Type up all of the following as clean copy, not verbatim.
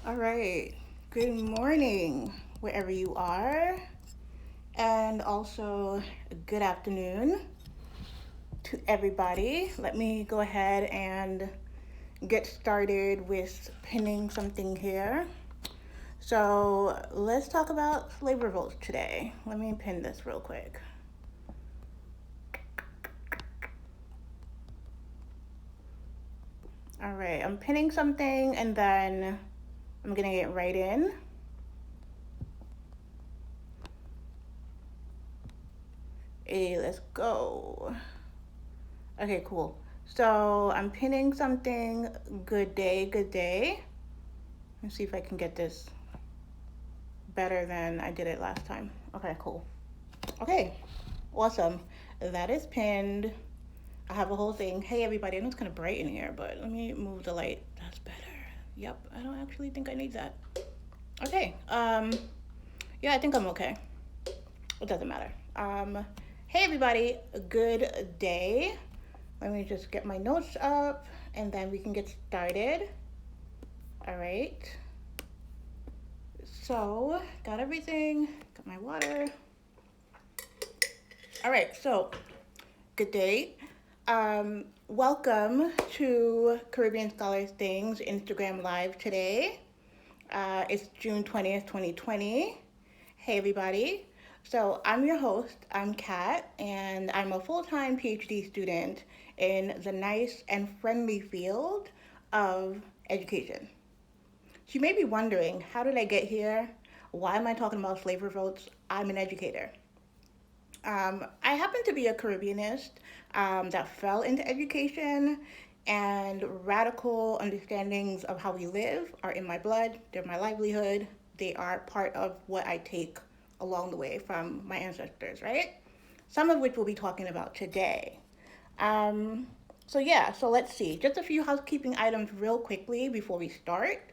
All right. Good morning, wherever you are, and also good afternoon to everybody. Let me go ahead and get started with pinning something here. So, let's talk about slave revolts today. Let me pin this real quick. All right, I'm pinning something and then I'm gonna get right in. Hey, let's go. Okay, cool. So I'm pinning something. Good day, good day. Let's see if I can get this better than I did it last time. Okay, cool. Okay, awesome. That is pinned. I have a whole thing. Hey, everybody. I know it's kind of bright in here, but let me move the light. That's better. Yep, I don't actually think I need that. Okay. Yeah, I think I'm okay. It doesn't matter. Hey, everybody. Good day. Let me just get my notes up and then we can get started. All right. So, got everything, got my water. All right, so good day. Welcome to Caribbean Scholars Things Instagram Live today. It's June 20th, 2020. Hey, everybody. So, I'm your host. I'm Kat, and I'm a full time PhD student in the nice and friendly field of education. So, you may be wondering, how did I get here? Why am I talking about slave revolts? I'm an educator. I happen to be a Caribbeanist that fell into education, and radical understandings of how we live are in my blood. They're my livelihood. They are part of what I take along the way from my ancestors, right? Some of which we'll be talking about today. Um, so let's see. Just a few housekeeping items real quickly before we start.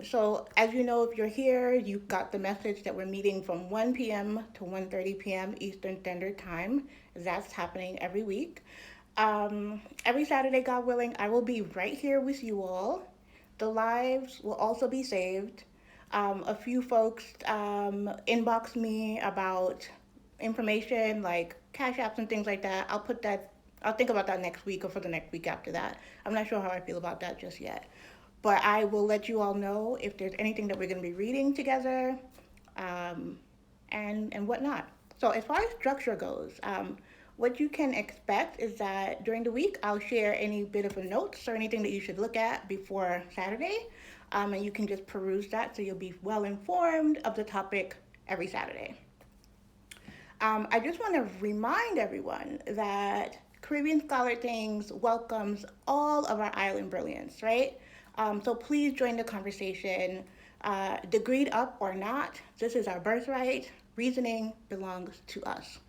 So as you know, if you're here, you got the message that we're meeting from 1 p.m. to 1:30 p.m. Eastern Standard Time. That's happening every week. Every Saturday, God willing, I will be right here with you all. The lives will also be saved. A few folks inbox me about information like cash apps and things like that. I'll think about that next week or for the next week after that. I'm not sure how I feel about that just yet. But I will let you all know if there's anything that we're going to be reading together um, and whatnot. So, as far as structure goes, what you can expect is that during the week, I'll share any bit of a notes or anything that you should look at before Saturday. And you can just peruse that so you'll be well informed of the topic every Saturday. I just want to remind everyone that Caribbean Scholar Things welcomes all of our island brilliance, right? So please join the conversation. Degreed up or not, this is our birthright. Reasoning belongs to us.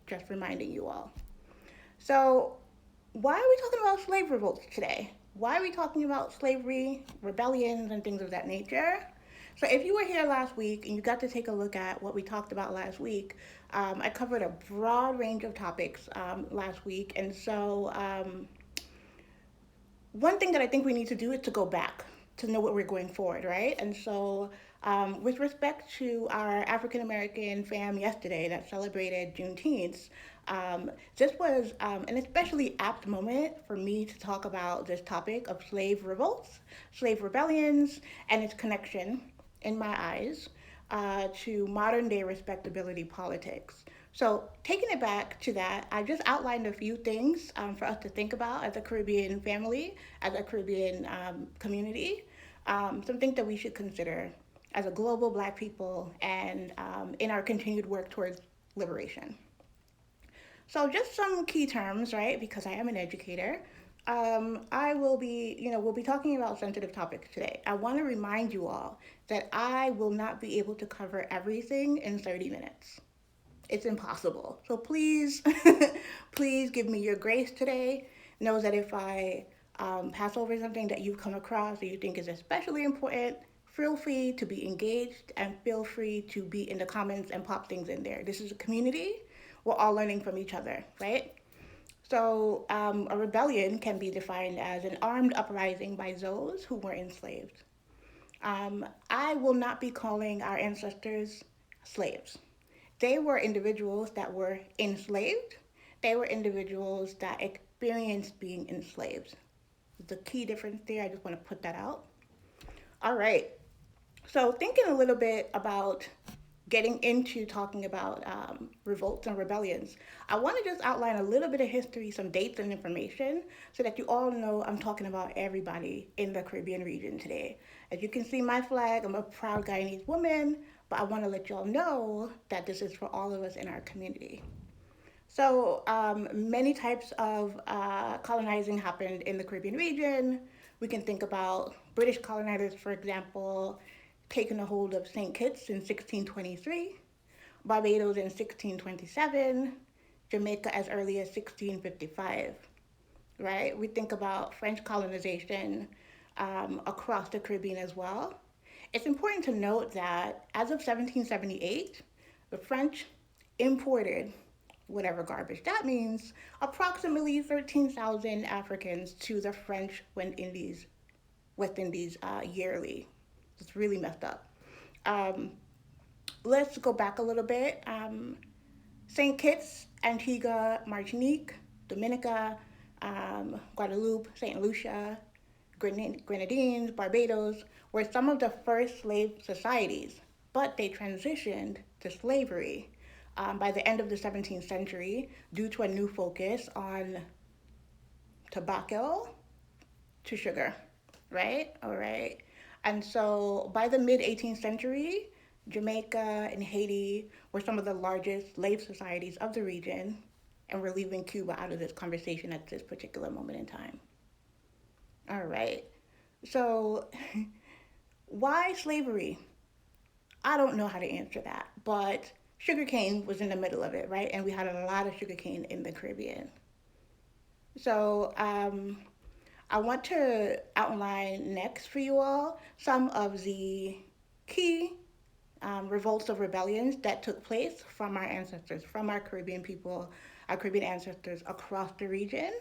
Just reminding you all. So, why are we talking about slave revolts today? Why are we talking about slavery, rebellions, and things of that nature? So, if you were here last week and you got to take a look at what we talked about last week, I covered a broad range of topics last week. And so, one thing that I think we need to do is to go back to know what we're going forward, right? And so, with respect to our African American fam yesterday that celebrated Juneteenth, this was an especially apt moment for me to talk about this topic of slave revolts, slave rebellions, and its connection, in my eyes, to modern day respectability politics. So, taking it back to that, I just outlined a few things for us to think about as a Caribbean family, as a Caribbean community, some things that we should consider as a global Black people and in our continued work towards liberation. So, just some key terms, right? Because I am an educator. I will be, we'll be talking about sensitive topics today. I want to remind you all that I will not be able to cover everything in 30 minutes. It's impossible. So please, please give me your grace today. Know that if I pass over something that you've come across or you think is especially important, feel free to be engaged and feel free to be in the comments and pop things in there. This is a community. We're all learning from each other, right? So, a rebellion can be defined as an armed uprising by those who were enslaved. I will not be calling our ancestors slaves. They were individuals that were enslaved. They were individuals that experienced being enslaved. The key difference there, I just want to put that out. All right. So, thinking a little bit about getting into talking about revolts and rebellions, I want to just outline a little bit of history, some dates and information, so that you all know I'm talking about everybody in the Caribbean region today. As you can see, my flag, I'm a proud Guyanese woman, but I want to let you all know that this is for all of us in our community. So, many types of colonizing happened in the Caribbean region. We can think about British colonizers, for example, taking a hold of St. Kitts in 1623, Barbados in 1627, Jamaica as early as 1655, right? We think about French colonization across the Caribbean as well. It's important to note that as of 1778, the French imported, whatever garbage that means, approximately 13,000 Africans to the French West Indies yearly. It's really messed up. Um, let's go back a little bit. St. Kitts, Antigua, Martinique, Dominica, Guadeloupe, St. Lucia, Grenadines, Barbados were some of the first slave societies, but they transitioned to slavery by the end of the 17th century due to a new focus on tobacco to sugar, right? All right. And so by the mid 18th century, Jamaica and Haiti were some of the largest slave societies of the region, and we're leaving Cuba out of this conversation at this particular moment in time. All right. So, why slavery? I don't know how to answer that, but sugarcane was in the middle of it, right? And we had a lot of sugarcane in the Caribbean. So, I want to outline next for you all some of the key revolts of rebellions that took place from our ancestors, from our Caribbean people, our Caribbean ancestors across the region.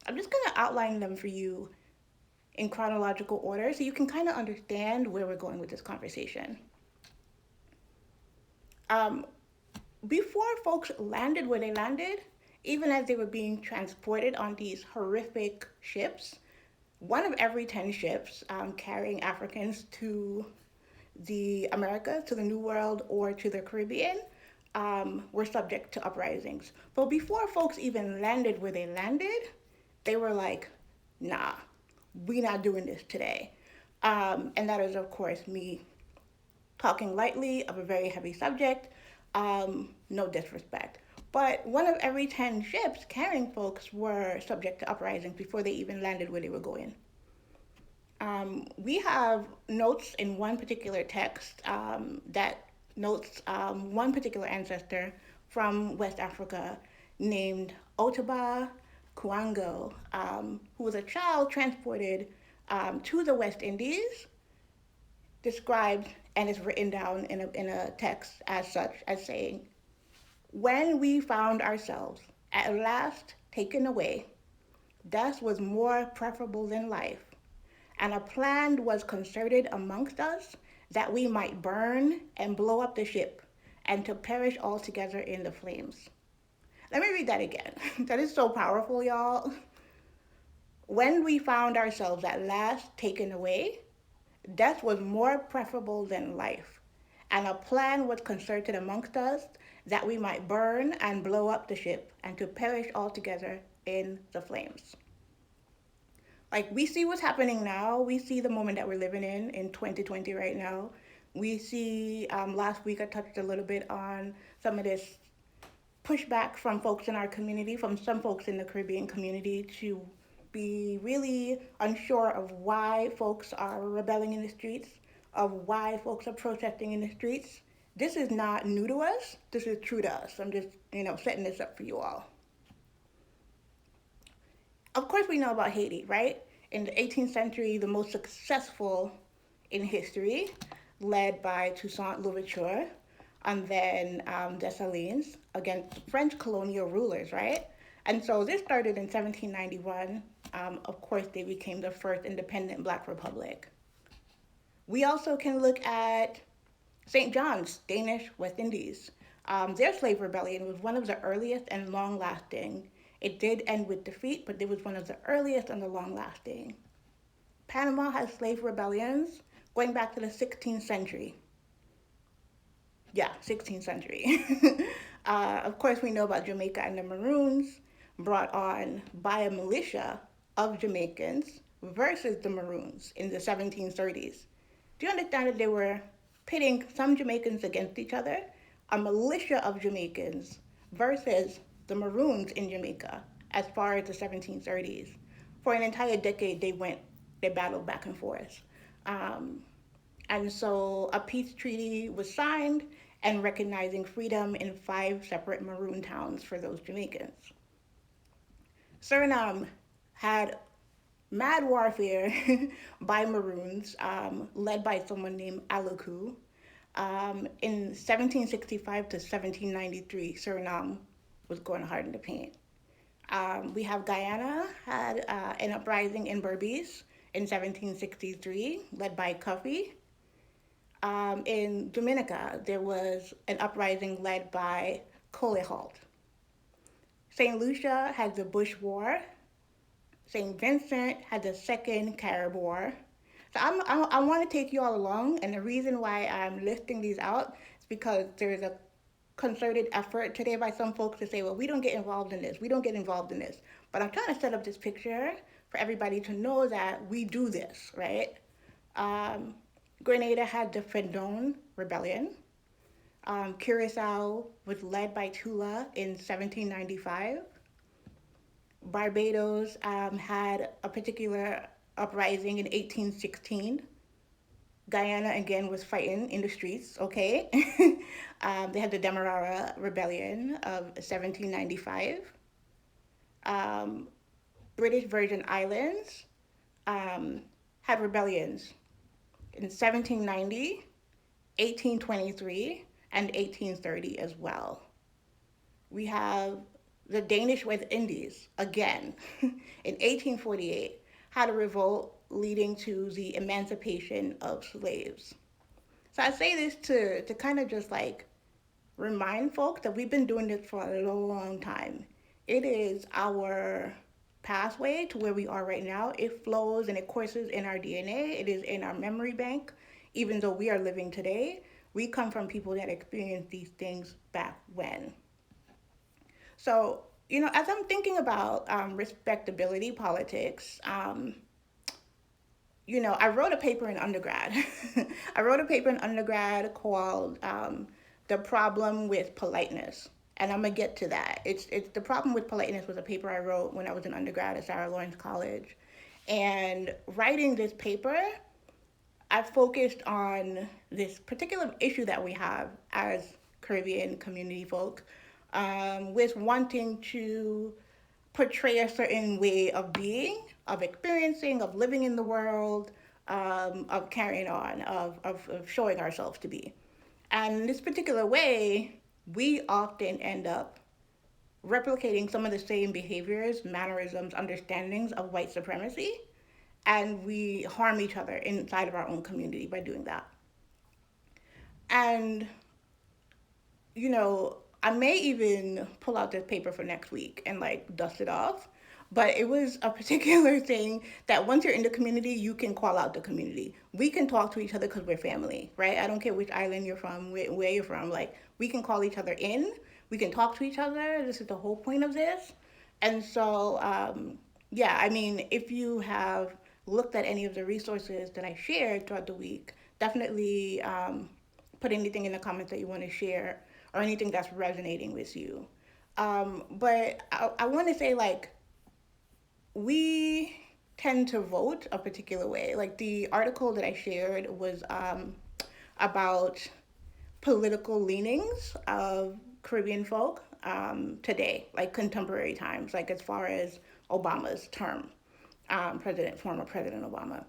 I'm just going to outline them for you in chronological order so you can kind of understand where we're going with this conversation. Um, Before folks landed where they landed, even as they were being transported on these horrific ships, one of every 10 ships carrying Africans to the Americas, to the New World, or to the Caribbean were subject to uprisings. But before folks even landed where they landed, they were like, nah, we not doing this today. And that is, of course, me talking lightly of a very heavy subject, no disrespect. But one of every 10 ships carrying folks were subject to uprisings before they even landed where they were going. We have notes in one particular text that notes one particular ancestor from West Africa named Otaba Kuango, who was a child transported to the West Indies, described and is written down in a text as such, as saying, when we found ourselves at last taken away, death was more preferable than life, and a plan was concerted amongst us that we might burn and blow up the ship, and to perish altogether in the flames. Let me read that again. That is so powerful, y'all. When we found ourselves at last taken away, death was more preferable than life, and a plan was concerted amongst us that we might burn and blow up the ship, and to perish altogether in the flames. Like, we see what's happening now. We see the moment that we're living in 2020 right now. We see, last week I touched a little bit on some of this pushback from folks in our community, from some folks in the Caribbean community, to be really unsure of why folks are rebelling in the streets, of why folks are protesting in the streets. This is not new to us. This is true to us. I'm just, setting this up for you all. Of course, we know about Haiti, right? In the 18th century, the most successful in history, led by Toussaint Louverture, and then Dessalines against French colonial rulers, right? And so this started in 1791. Of course, they became the first independent Black republic. We also can look at St. John's, Danish West Indies. Their slave rebellion was one of the earliest and long lasting. It did end with defeat, but it was one of the earliest and the long lasting. Panama has slave rebellions going back to the 16th century. Yeah, 16th century. Of course, we know about Jamaica and the Maroons, brought on by a militia of Jamaicans versus the Maroons in the 1730s. Do you understand that they were pitting some Jamaicans against each other? A militia of Jamaicans versus the Maroons in Jamaica as far as the 1730s. For an entire decade, they battled back and forth. Um, and so a peace treaty was signed and recognizing freedom in five separate Maroon towns for those Jamaicans. Suriname had mad warfare by Maroons, led by someone named Aluku. In 1765 to 1793, Suriname was going hard in the paint. We have Guyana had an uprising in Berbice in 1763, led by Cuffy. In Dominica, there was an uprising led by Colehalt. St. Lucia had the Bush War. St. Vincent had the Second Carib War. So I want to take you all along, and the reason why I'm listing these out is because there's a concerted effort today by some folks to say, well, we don't get involved in this, we don't get involved in this. But I'm trying to set up this picture for everybody to know that we do this, right? Um, Grenada had the Fendon Rebellion. Curacao was led by Tula in 1795. Barbados had a particular uprising in 1816. Guyana again was fighting in the streets, okay? They had the Demerara Rebellion of 1795. Um, British Virgin Islands had rebellions in 1790, 1823, and 1830 as well. We have the Danish West Indies, again, in 1848, had a revolt leading to the emancipation of slaves. So I say this to kind of just like remind folks that we've been doing this for a long time. It is our pathway to where we are right now. It flows and it courses in our DNA. It is in our memory bank. Even though we are living today, we come from people that experienced these things back when. So, as I'm thinking about respectability politics, I wrote a paper in undergrad. I wrote a paper in undergrad called "The Problem with Politeness," and I'm gonna get to that. It's the problem with politeness was a paper I wrote when I was in undergrad at Sarah Lawrence College, and writing this paper, I focused on this particular issue that we have as Caribbean community folk, with wanting to portray a certain way of being, of experiencing, of living in the world, of carrying on, of showing ourselves to be. And in this particular way, we often end up replicating some of the same behaviors, mannerisms, understandings of white supremacy, and we harm each other inside of our own community by doing that. And I may even pull out this paper for next week and like dust it off. But it was a particular thing that once you're in the community, you can call out the community. We can talk to each other because we're family, right? I don't care which island you're from, where you're from. Like, we can call each other in. We can talk to each other. This is the whole point of this. And so, yeah, I mean, if you have looked at any of the resources that I shared throughout the week, definitely put anything in the comments that you want to share or anything that's resonating with you. But I want to say, like, we tend to vote a particular way. Like, the article that I shared was about political leanings of Caribbean folk today, like contemporary times, like as far as Obama's term, former President Obama,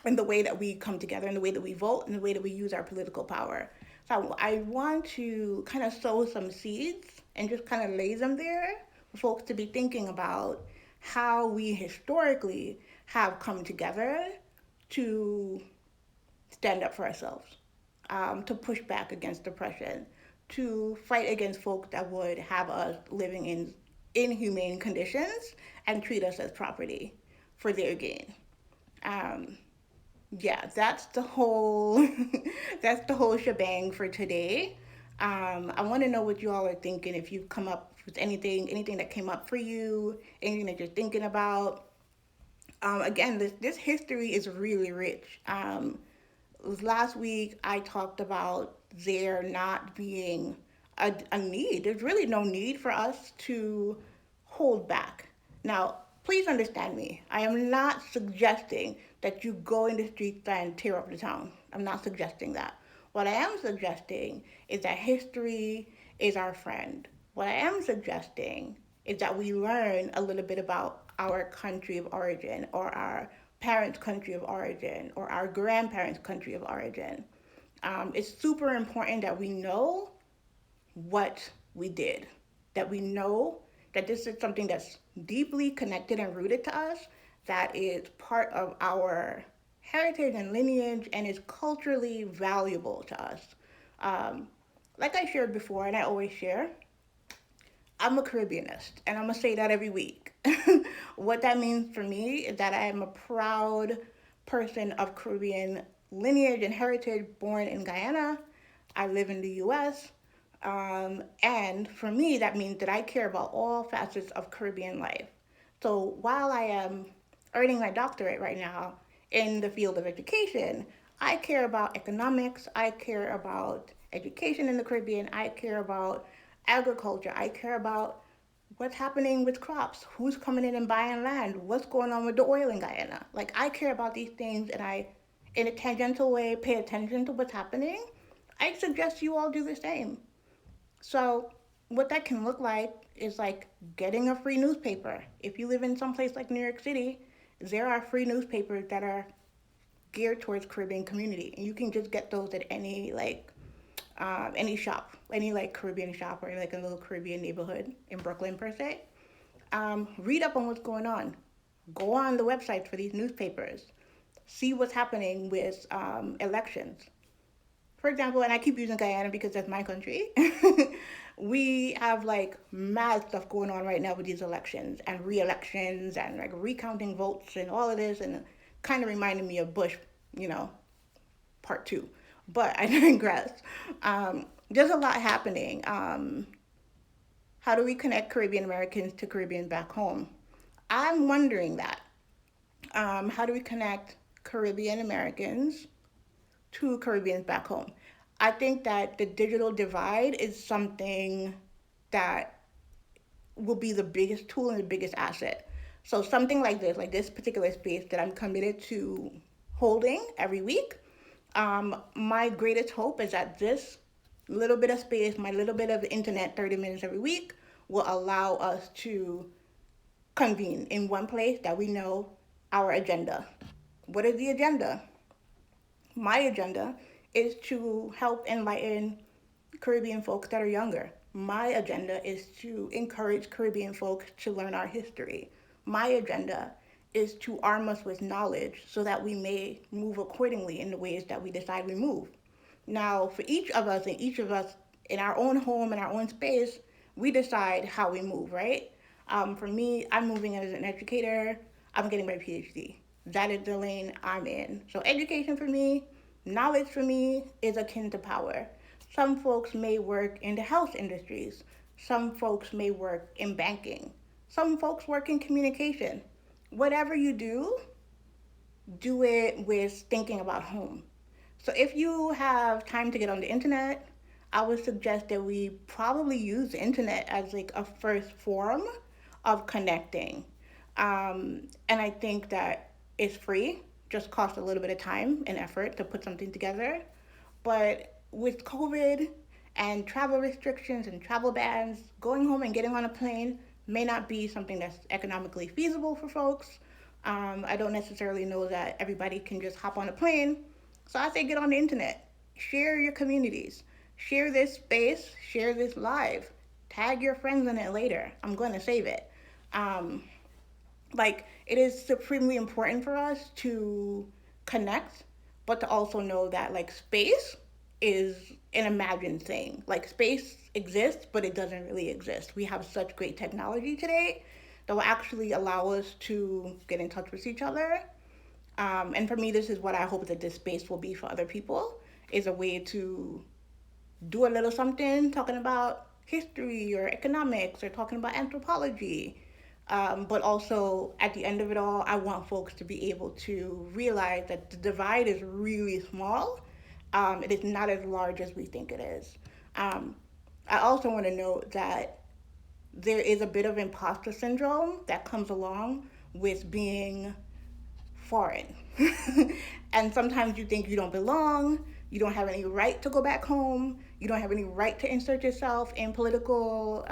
and the way that we come together, and the way that we vote, and the way that we use our political power. So I want to kind of sow some seeds and just kind of lay them there for folks to be thinking about how we historically have come together to stand up for ourselves, to push back against oppression, to fight against folks that would have us living in inhumane conditions and treat us as property for their gain. Um, yeah, that's the whole that's the whole shebang for today. I want to know what you all are thinking. If you've come up with anything that came up for you, anything that you're thinking about. Again, this history is really rich. Last week I talked about there not being a need. There's really no need for us to hold back. Now, please understand me. I am not suggesting that you go in the streets and tear up the town. I'm not suggesting that. What I am suggesting is that history is our friend. What I am suggesting is that we learn a little bit about our country of origin, or our parents' country of origin, or our grandparents' country of origin. It's super important that we know what we did, that we know that this is something that's deeply connected and rooted to us, that is part of our heritage and lineage, and is culturally valuable to us. Um, like I shared before, and I always share, I'm a Caribbeanist, and I'm gonna say that every week. What that means for me is that I am a proud person of Caribbean lineage and heritage, born in Guyana. I live in the US. And for me, that means that I care about all facets of Caribbean life. So while I am earning my doctorate right now in the field of education, I care about economics, I care about education in the Caribbean, I care about agriculture, I care about what's happening with crops, who's coming in and buying land, what's going on with the oil in Guyana. Like, I care about these things, and I, in a tangential way, pay attention to what's happening. I suggest you all do the same. So, what that can look like is like getting a free newspaper. If you live in some place like New York City, there are free newspapers that are geared towards Caribbean community, and you can just get those at any shop, any like Caribbean shop, or like a little Caribbean neighborhood in Brooklyn per se. Read up on what's going on. Go on the websites for these newspapers. See what's happening with elections. For example, and I keep using Guyana because that's my country. We have like mad stuff going on right now with these elections and re-elections and like recounting votes and all of this, and kind of reminded me of Bush, you know, part two. But I digress. There's a lot happening. How do we connect Caribbean Americans to Caribbeans back home? I'm wondering that. How do we connect Caribbean Americans to Caribbeans back home? I think that the digital divide is something that will be the biggest tool and the biggest asset. So something like this particular space that I'm committed to holding every week, my greatest hope is that this little bit of space, my little bit of internet, 30 minutes every week, will allow us to convene in one place that we know our agenda. What is the agenda? My agenda is to help enlighten Caribbean folks that are younger. My agenda is to encourage Caribbean folks to learn our history. My agenda is to arm us with knowledge so that we may move accordingly in the ways that we decide we move. Now, for each of us, and each of us in our own home, in our own space, we decide how we move, right? For me, I'm moving as an educator. I'm getting my PhD. That is the lane I'm in. So education for me, knowledge for me is akin to power. Some folks may work in the health industries. Some folks may work in banking. Some folks work in communication. Whatever you do it with thinking about home. So if you have time to get on the internet, I would suggest that we probably use the internet as like a first form of connecting. And I think that it's free, just costs a little bit of time and effort to put something together. But with COVID and travel restrictions and travel bans, going home and getting on a plane may not be something that's economically feasible for folks. I don't necessarily know that everybody can just hop on a plane. So I say get on the internet, share your communities, share this space, share this live, tag your friends in it later. I'm going to save it. Um, like, it is supremely important for us to connect but to also know that like space is an imagined thing. Like space exists, but it doesn't really exist. We have such great technology today that will actually allow us to get in touch with each other. And for me, this is what I hope that this space will be for other people, is a way to do a little something talking about history or economics or talking about anthropology. But also, at the end of it all, I want folks to be able to realize that the divide is really small. It is not as large as we think it is. Um, I also want to note that there is a bit of imposter syndrome that comes along with being foreign. And sometimes you think you don't belong, you don't have any right to go back home, you don't have any right to insert yourself in political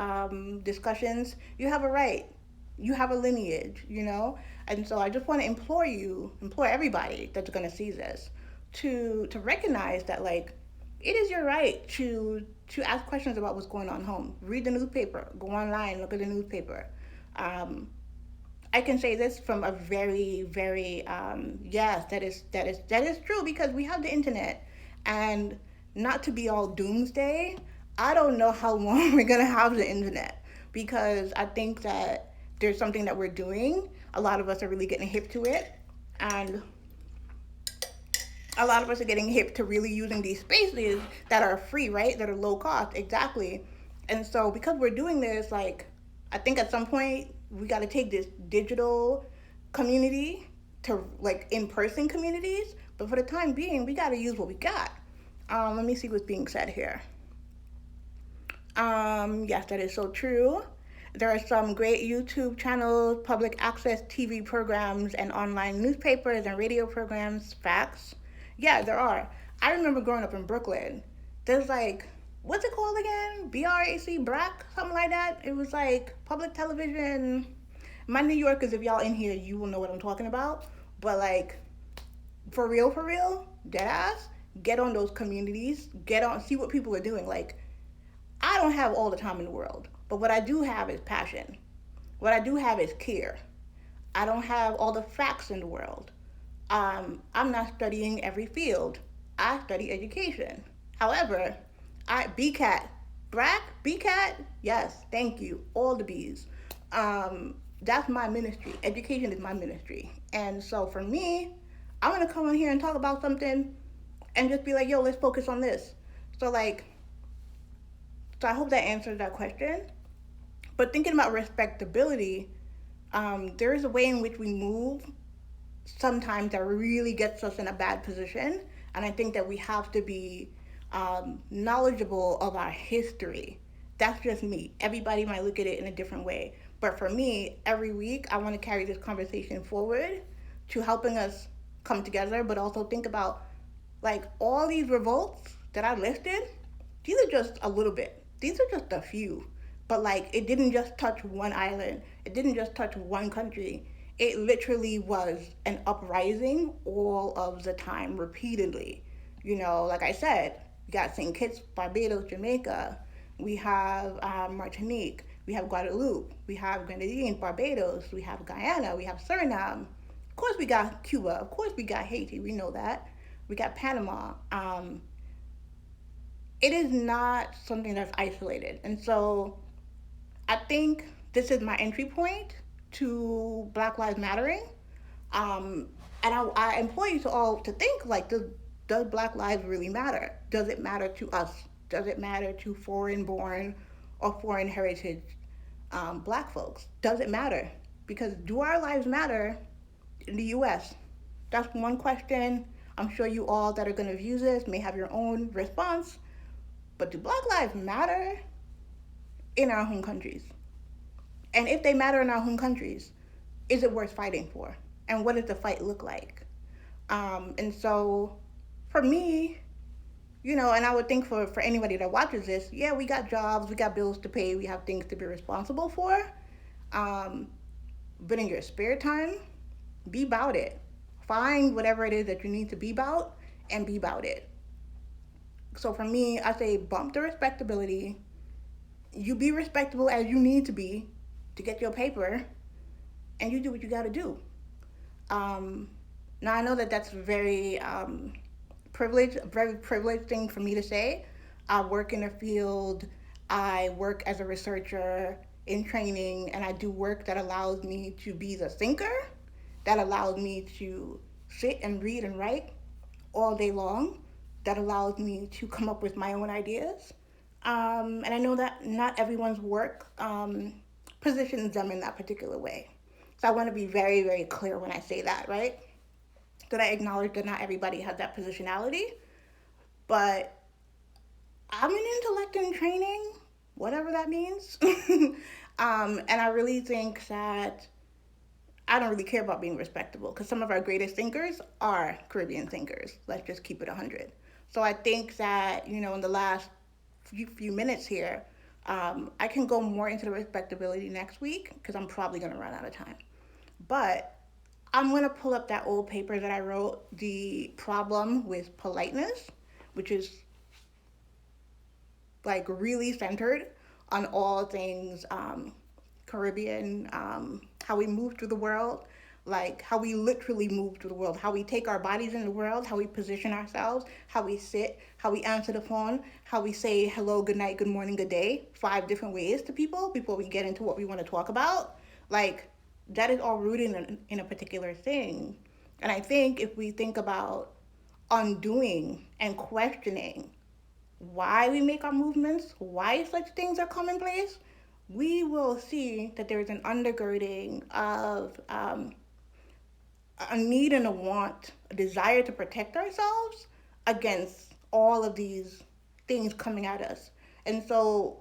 discussions. You have a right, you have a lineage, you know? And so I just want to implore everybody that's going to see this to recognize that, like, it is your right to ask questions about what's going on home. Read the newspaper, go online, look at the newspaper. Um, I can say this from a very, very yes, that is true, because we have the internet, and not to be all doomsday, I don't know how long we're gonna have the internet, because I think that there's something that we're doing. A lot of us are really getting hip to it, and a lot of us are getting hip to really using these spaces that are free, right? That are low cost, exactly. And so because we're doing this, like, I think at some point we got to take this digital community to like in-person communities. But for the time being, we got to use what we got. Let me see what's being said here. Yes, that is so true. There are some great YouTube channels, public access TV programs, and online newspapers and radio programs. Facts. Yeah, there are. I remember growing up in Brooklyn. There's like, what's it called again? BRAC, something like that. It was like public television. My New Yorkers, if y'all in here, you will know what I'm talking about. But like, for real, dead ass, get on those communities, get on, see what people are doing. Like, I don't have all the time in the world, but what I do have is passion. What I do have is care. I don't have all the facts in the world. I'm not studying every field. I study education. However, BCAT, BCAT, yes, thank you, all the B's. That's my ministry. Education is my ministry. And so for me, I'm gonna come in here and talk about something and just be like, yo, let's focus on this. So like, so I hope that answers that question. But thinking about respectability, there is a way in which we move sometimes that really gets us in a bad position. And I think that we have to be knowledgeable of our history. That's just me. Everybody might look at it in a different way. But for me, every week, I want to carry this conversation forward to helping us come together, but also think about like all these revolts that I listed. These are just a little bit. These are just a few. But like, it didn't just touch one island. It didn't just touch one country. It literally was an uprising all of the time, repeatedly. You know, like I said, we got St. Kitts, Barbados, Jamaica. We have Martinique. We have Guadeloupe. We have Grenadines, Barbados. We have Guyana. We have Suriname. Of course, we got Cuba. Of course, we got Haiti. We know that. We got Panama. It is not something that's isolated. And so I think this is my entry point to Black Lives Mattering. And I implore you to all to think like, does Black lives really matter? Does it matter to us? Does it matter to foreign born or foreign heritage Black folks? Does it matter? Because do our lives matter in the US? That's one question. I'm sure you all that are going to view this may have your own response. But do Black lives matter in our home countries? And if they matter in our home countries, is it worth fighting for? And what does the fight look like? And so for me, you know, and I would think for anybody that watches this, yeah, we got jobs, we got bills to pay, we have things to be responsible for. Um, but in your spare time, be about it. Find whatever it is that you need to be about and be about it. So for me, I say bump the respectability. You be respectable as you need to get your paper, and you do what you got to do. Um, Now, I know that that's very privileged thing for me to say. I work in a field, I work as a researcher in training, and I do work that allows me to be the thinker, that allows me to sit and read and write all day long, that allows me to come up with my own ideas. And I know that not everyone's work positions them in that particular way. So I want to be very, very clear when I say that, right? That I acknowledge that not everybody has that positionality, but I'm an intellect in training, whatever that means. And I really think that I don't really care about being respectable because some of our greatest thinkers are Caribbean thinkers. Let's just keep it 100. So I think that, in the last few minutes here, I can go more into the respectability next week because I'm probably going to run out of time. But I'm going to pull up that old paper that I wrote, The Problem with Politeness, which is like really centered on all things Caribbean, how we move through the world, like how we literally move through the world, how we take our bodies in the world, how we position ourselves, how we sit, how we answer the phone, how we say hello, good night, good morning, good day, 5 different ways to people before we get into what we want to talk about. Like, that is all rooted in a particular thing. And I think if we think about undoing and questioning why we make our movements, why such things are commonplace, we will see that there's an undergirding of a need and a want, a desire to protect ourselves against all of these things coming at us. And so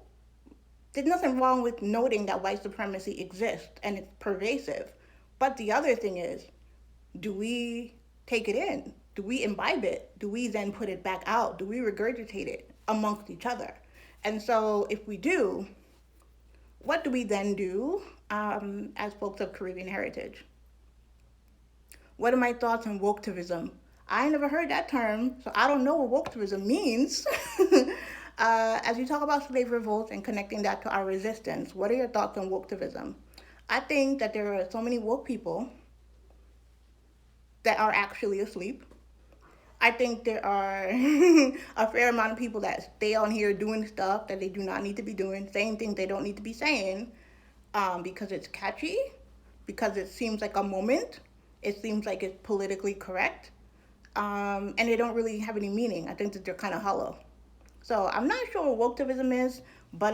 there's nothing wrong with noting that white supremacy exists and it's pervasive. But the other thing is, do we take it in? Do we imbibe it? Do we then put it back out? Do we regurgitate it amongst each other? And so if we do, what do we then do as folks of Caribbean heritage? What are my thoughts on woketivism? I never heard that term, so I don't know what woketivism means. As we talk about slave revolts and connecting that to our resistance, what are your thoughts on woketivism? I think that there are so many woke people that are actually asleep. I think there are a fair amount of people that stay on here doing stuff that they do not need to be doing, saying things they don't need to be saying, because it's catchy, because it seems like a moment, it seems like it's politically correct, and they don't really have any meaning. I think that they're kind of hollow. So I'm not sure what wokeism is, but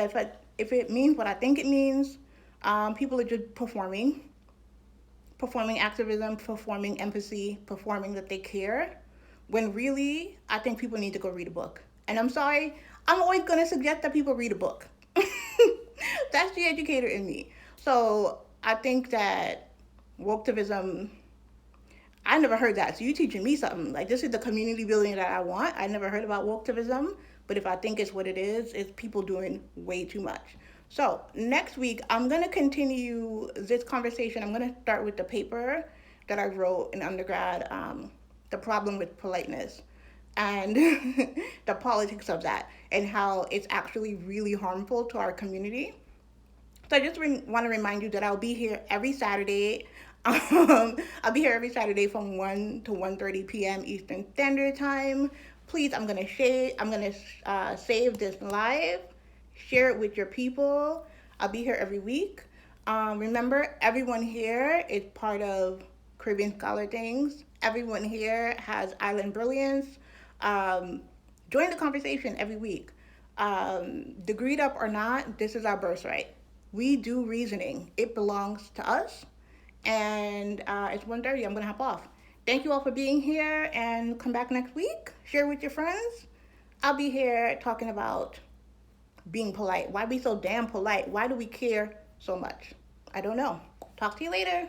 if it means what I think it means, people are just performing activism, performing empathy, performing that they care, when really, I think people need to go read a book. And I'm sorry, I'm always going to suggest that people read a book. That's the educator in me. So I think that wokeism, I never heard that. So you teaching me something. Like, this is the community building that I want. I never heard about wokeism, but if I think it's what it is, it's people doing way too much. So next week, I'm going to continue this conversation. I'm going to start with the paper that I wrote in undergrad, The Problem with Politeness, and the politics of that, and how it's actually really harmful to our community. So I just want to remind you that I'll be here every Saturday. I'll be here every Saturday from 1 to 1:30 p.m. Eastern Standard Time. Please, I'm gonna save this live, share it with your people. I'll be here every week. Remember, everyone here is part of Caribbean ScholarTings. Everyone here has island brilliance. Join the conversation every week. Degreed up or not, this is our birthright. We do reasoning. It belongs to us. And it's 1:30. I'm going to hop off. Thank you all for being here, and come back next week. Share with your friends. I'll be here talking about being polite. Why be so damn polite? Why do we care so much? I don't know. Talk to you later.